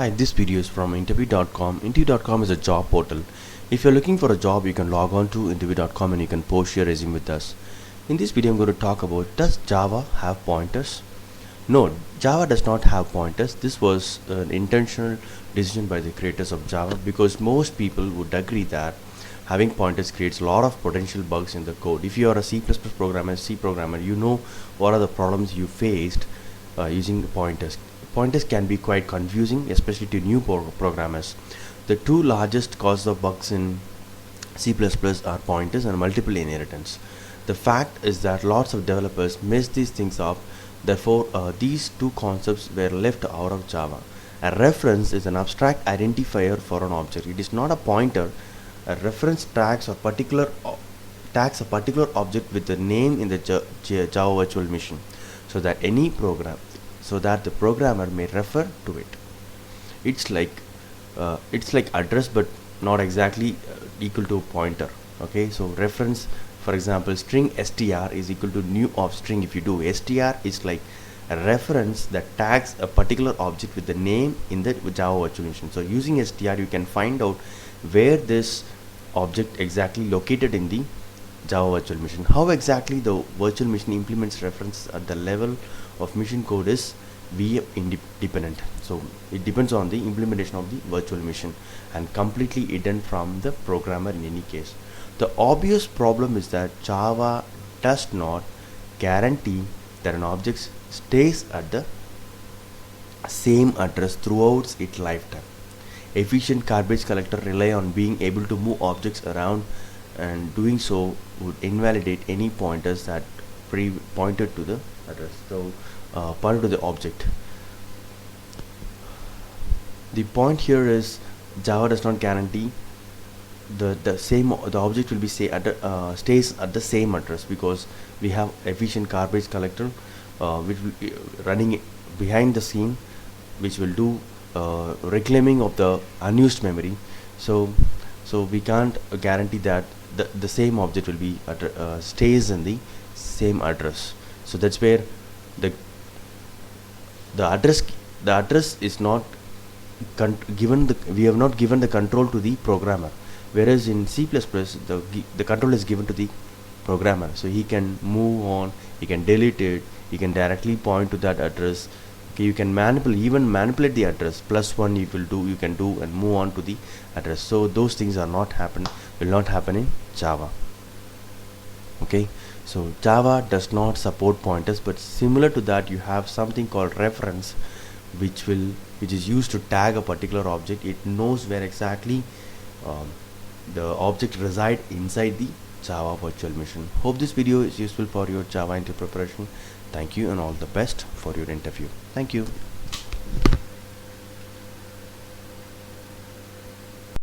Hi, this video is from interview.com. Interview.com is a job portal. If you're looking for a job, you can log on to interview.com and you can post your resume with us. In this video, I'm going to talk about, does Java have pointers? No, Java does not have pointers. This was an intentional decision by the creators of Java because most people would agree that having pointers creates a lot of potential bugs in the code. If you are a C++ programmer, C programmer, you know what are the problems you faced using pointers. Pointers can be quite confusing, especially to new programmers. The two largest causes of bugs in C++ are pointers and multiple inheritance. The fact is that lots of developers mess these things up. Therefore, these two concepts were left out of Java. A reference is an abstract identifier for an object. It is not a pointer. A reference tags a particular object with the name in the Java virtual machine, so that the programmer may refer to it. It's like address, but not exactly equal to pointer. Okay, so reference, for example, string str is equal to new of string. If you do str is like a reference that tags a particular object with the name in the Java virtual machine. So using str you can find out where this object exactly located in the Java virtual machine. How exactly the virtual machine implements reference at the level of machine code is VM independent. So it depends on the implementation of the virtual machine and completely hidden from the programmer in any case. The obvious problem is that Java does not guarantee that an object stays at the same address throughout its lifetime. Efficient garbage collector rely on being able to move objects around, and doing so would invalidate any pointers that pointed to the address. So pointed to the object. The point here is Java does not guarantee the object will be stays at the same address, because we have efficient garbage collector which will be running behind the scene, which will do reclaiming of the unused memory. So we can't guarantee that the same object will be stays in the same address. So that's where the address is not given. We have not given the control to the programmer, whereas in C++ the control is given to the programmer. So he can move on, he can delete it, he can directly point to that address. Okay, you can manipulate the address. +1 you can do and move on to the address. So those things will not happen in Java. Okay, so Java does not support pointers, but similar to that you have something called reference, which is used to tag a particular object. It knows where exactly the object reside inside the Java virtual machine. Hope this video is useful for your Java interview preparation. Thank you and all the best for your interview. Thank you.